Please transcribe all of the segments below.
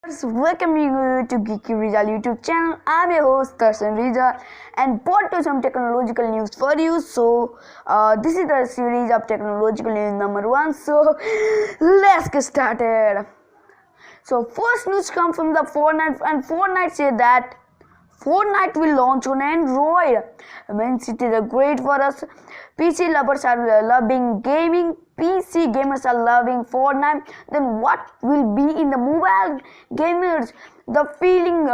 Welcome you to Geeky Rijal YouTube channel. I'm your host Darshan Rijal and brought to some technological news for you. So this is the series of technological news number 1. So let's get started. So first news comes from the Fornite, and Fornite said that Fortnite will launch on Android. Means it is great for us. PC lovers are loving gaming. PC gamers are loving Fortnite. Then what will be in the mobile gamers? The feeling.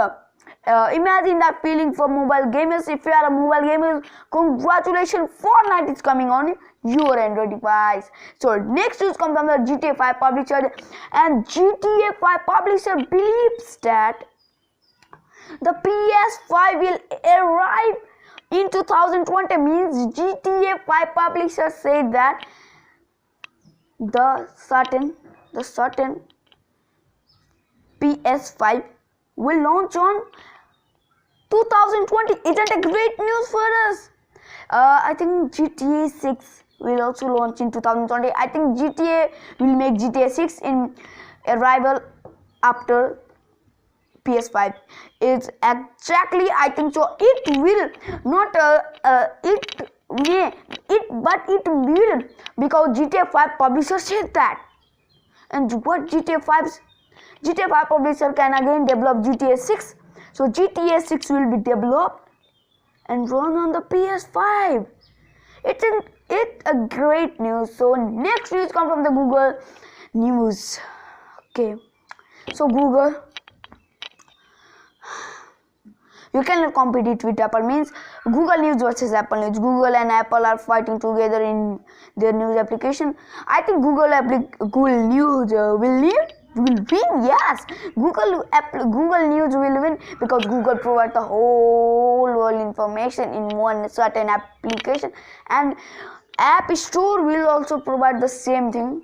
Imagine that feeling for mobile gamers. If you are a mobile gamer, congratulations! Fortnite is coming on your Android device. So next news comes from the GTA 5 publisher, and GTA 5 publisher believes that the PS5 will arrive in 2020. Means GTA 5 publisher said that the certain PS5 will launch on 2020. Isn't it great news for us? I think GTA 6 will also launch in 2020. I think GTA will make GTA 6 in arrival after PS5. It's exactly, I think so. It will not it will, because GTA 5 publisher said that. And what GTA 5 publisher can again develop GTA 6. So GTA 6 will be developed and run on the PS5. It's a great news. So next news comes from the Google news. Okay, so Google, you cannot compete it with Apple. Means Google News versus Apple News. Google and Apple are fighting together in their news application. I think Google News will win. Yes, Google News will win because Google provides the whole world information in one certain application, and App Store will also provide the same thing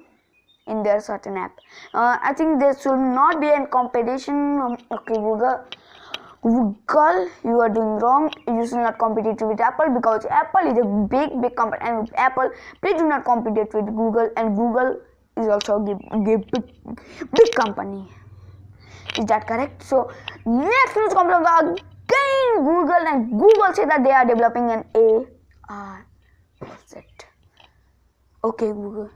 in their certain app. I think there should not be any competition. Okay, Google, you are doing wrong. You should not compete with Apple because Apple is a big company, and Apple, please do not compete with Google, and Google is also a big company. Is that correct? So next news comes from again Google, and Google said that they are developing an AR headset. Okay, Google,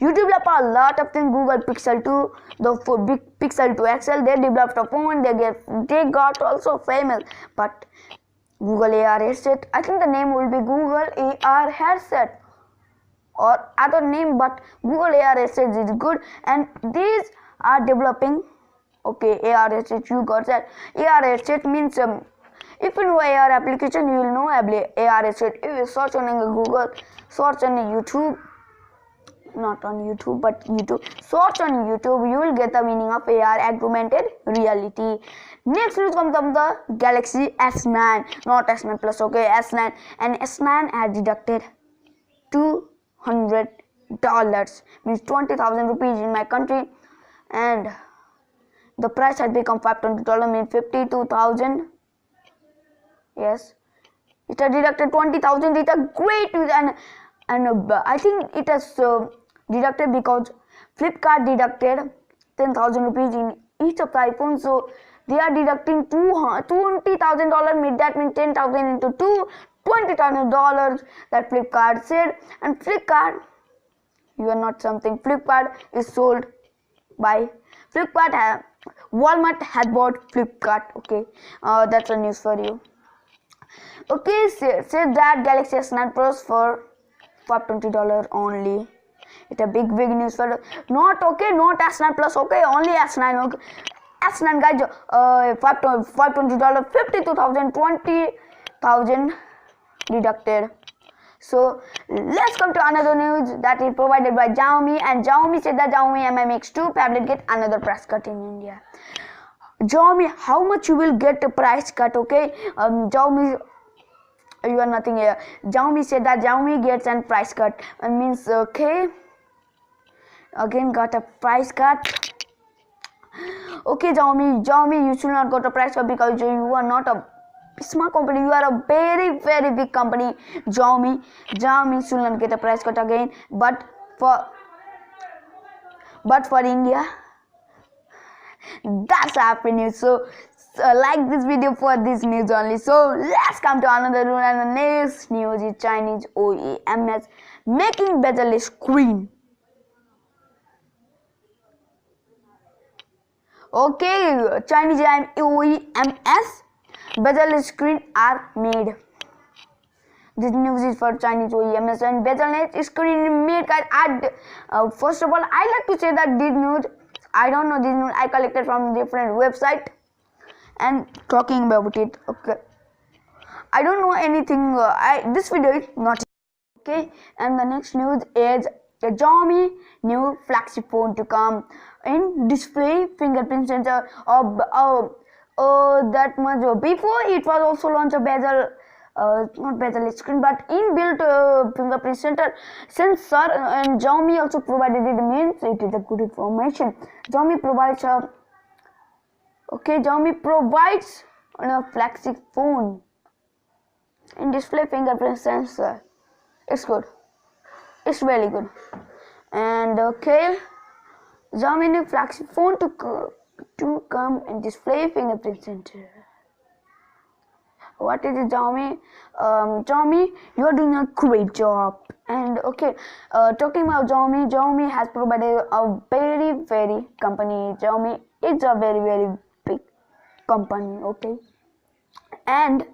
you develop a lot of things. Google Pixel 2, the big Pixel 2 XL, they developed a phone. They got also famous. But Google AR headset, I think the name will be Google AR headset or other name, but Google AR headset is good, and these are developing. Okay, AR headset, you got that. AR headset means if you know AR application, you will know AR headset. If you search on Google, search on YouTube. Not on YouTube, but YouTube. Search on YouTube, you will get the meaning of AR, augmented reality. Next news comes from the Galaxy S9, not S9 Plus. Okay, S9, and S9 has deducted $200, means 20,000 rupees in my country, and the price has become $520, means 52,000. Yes, it has deducted 20,000. It's a great news, and I think it has deducted because Flipkart deducted 10,000 rupees in each of the iPhones. So they are deducting $20,000. That means 10,000 into 2, $20,000 that Flipkart said. And Flipkart, you are not something. Flipkart is sold by Flipkart. Walmart has bought Flipkart. Okay, that's a news for you. Okay, said that Galaxy S9 Plus for $520 only. It's a big news for not S9 Plus. Okay, only S9. Okay, S9 guys, $520, 52,000, 20,000 deducted. So let's come to another news that is provided by Xiaomi, and Xiaomi said that Xiaomi Mi Mix 2 tablet get another price cut in India. Xiaomi, how much you will get a price cut? Okay, Xiaomi, you are nothing here. Xiaomi said that Xiaomi gets a price cut, and means okay, again got a price cut. Okay, Xiaomi, you should not got a price cut because you are not a small company. You are a very big company. Xiaomi should not get a price cut again. But for India, That's happy news. So like this video for this news only. So let's come to another one, and the next news is Chinese OEMs making bezel screen. Okay, Chinese OEMs bezel screen are made. This news is for Chinese OEMs and bezel screen made, guys. First of all, I like to say that this news, I don't know this news, I collected from different website and talking about it. Okay, I don't know anything. This video is not okay. And the next news is the Xiaomi new flagship phone to come in display fingerprint sensor. That much before it was also launched a bezel. Not bezel screen, but inbuilt fingerprint sensor, and Xiaomi also provided it. Means it is a good information. Xiaomi provides a flagship phone in display fingerprint sensor. It's good. It's really good. And okay, Xiaomi new flagship phone to come and display fingerprint sensor. What is it, Xiaomi? Xiaomi, you are doing a great job. And okay, talking about Xiaomi, Xiaomi has provided a very company. Xiaomi is a very big company. Okay, and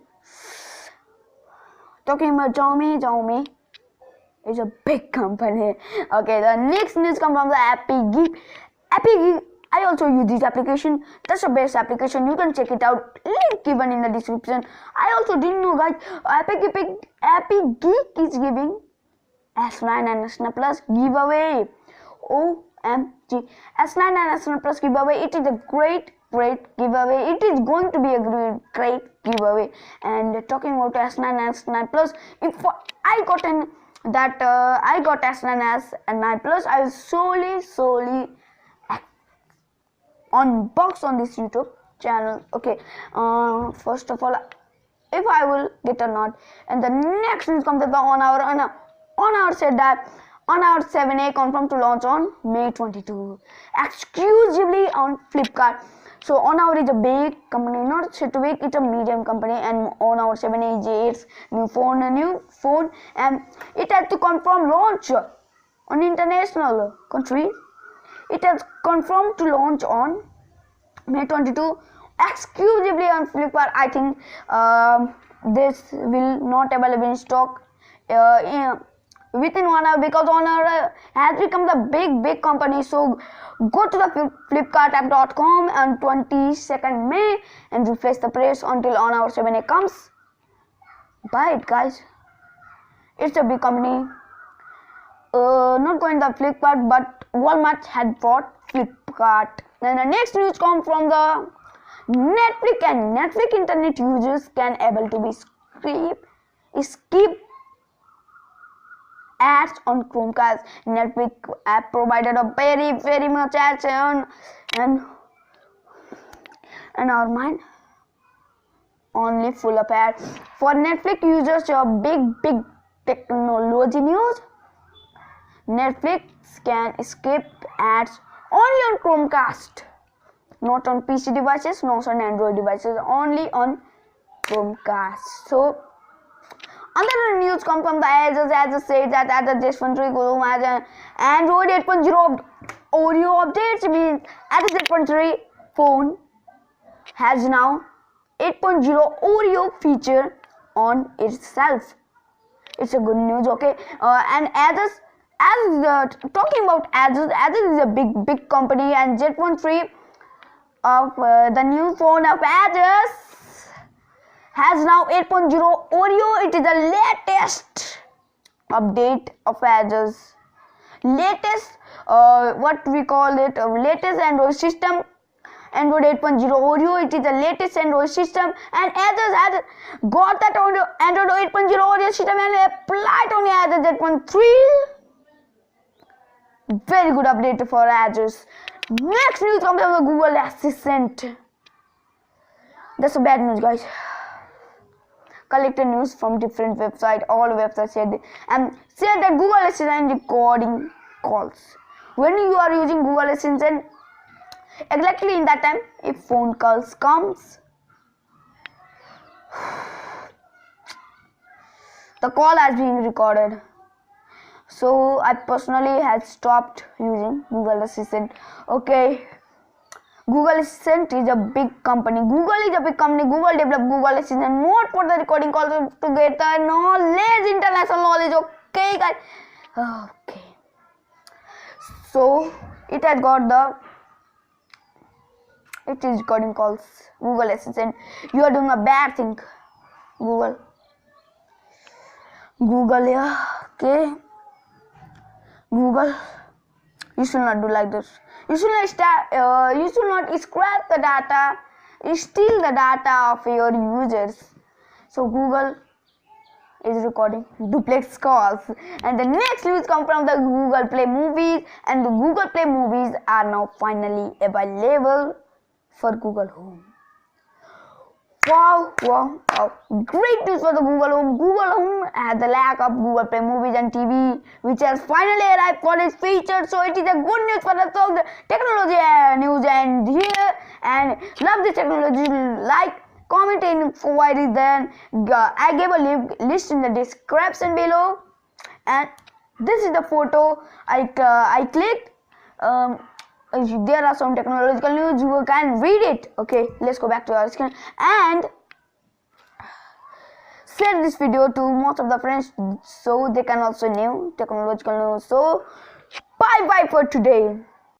talking about Xiaomi is a big company. Okay, the next news comes from the Geeky. I also use this application. That's the best application. You can check it out. Link given in the description. I also didn't know, guys. Geek is giving S9 and S9 Plus giveaway. OMG. S9 and S9 Plus giveaway. It is a great giveaway. It is going to be a great giveaway. And talking about S9 and S9 Plus, if I got S9 and S9 Plus, I will solely unbox on this YouTube channel. Okay, first of all, if I will get or not. And the next news comes on our said that on our 7A confirmed to launch on May 22 exclusively on Flipkart. So on our is a big company, not so big, it's a medium company, and on our 7A is its new phone, and it has to confirm launch on international country. It has confirmed to launch on May 22 exclusively on Flipkart. I think this will not available in stock within 1 hour, because Honor has become the big company. So go to the flipkartapp.com on 22nd May and refresh the price until on our 7A comes. Buy it, guys. It's a big company. Not going to Flipkart, but Walmart had bought Flipkart. Then the next news comes from the Netflix, and Netflix internet users can able to be skip ads on Chromecast. Netflix app provided a very much ads and our mind only full of ads. For Netflix users, a big technology news. Netflix can skip ads only on Chromecast, not on PC devices, not on Android devices, only on Chromecast. So another news comes from the Asus says that Asus Zenphone 3 has an Android 8.0 audio updates. Means Asus Zenphone 3 phone has now 8.0 audio feature on itself. It's a good news. Okay, and talking about Asus is a big company, and Zenphone 3 of the new phone of Asus has now 8.0 audio. It is the latest update of Asus. Latest, what we call it, latest Android system, Android 8.0 audio. It is the latest Android system, and Asus has got that Android 8.0 audio system and applied on Asus Zenphone 3. Very good update for Asus. Next news comes from the Google Assistant. That's a bad news, guys. Collected news from different websites. All websites said that Google Assistant recording calls. When you are using Google Assistant, exactly in that time if phone calls comes, the call has been recorded. So I personally had stopped using Google Assistant. Okay, Google Assistant is a big company. Google is a big company. Google developed Google Assistant more for the recording calls to get the knowledge, international knowledge. Okay, guys. Okay. So it has got the. It is recording calls. Google Assistant. You are doing a bad thing. Google. Yeah. Okay. Google. You should not do like this. You should not scrap the data, steal the data of your users. So Google is recording duplex calls, and the next news come from the Google Play Movies, and the Google Play Movies are now finally available for Google Home. Wow, great news for the Google Home. Google Home has the lack of Google Play Movies and TV, which has finally arrived for its features. So it is a good news for the technology news and here, and love this technology. Like, comment in inquiries, then I gave a list in the description below, and this is the photo I clicked. There are some technological news, you can read it. Okay, let's go back to our screen and share this video to most of the friends so they can also know technological news. So bye for today.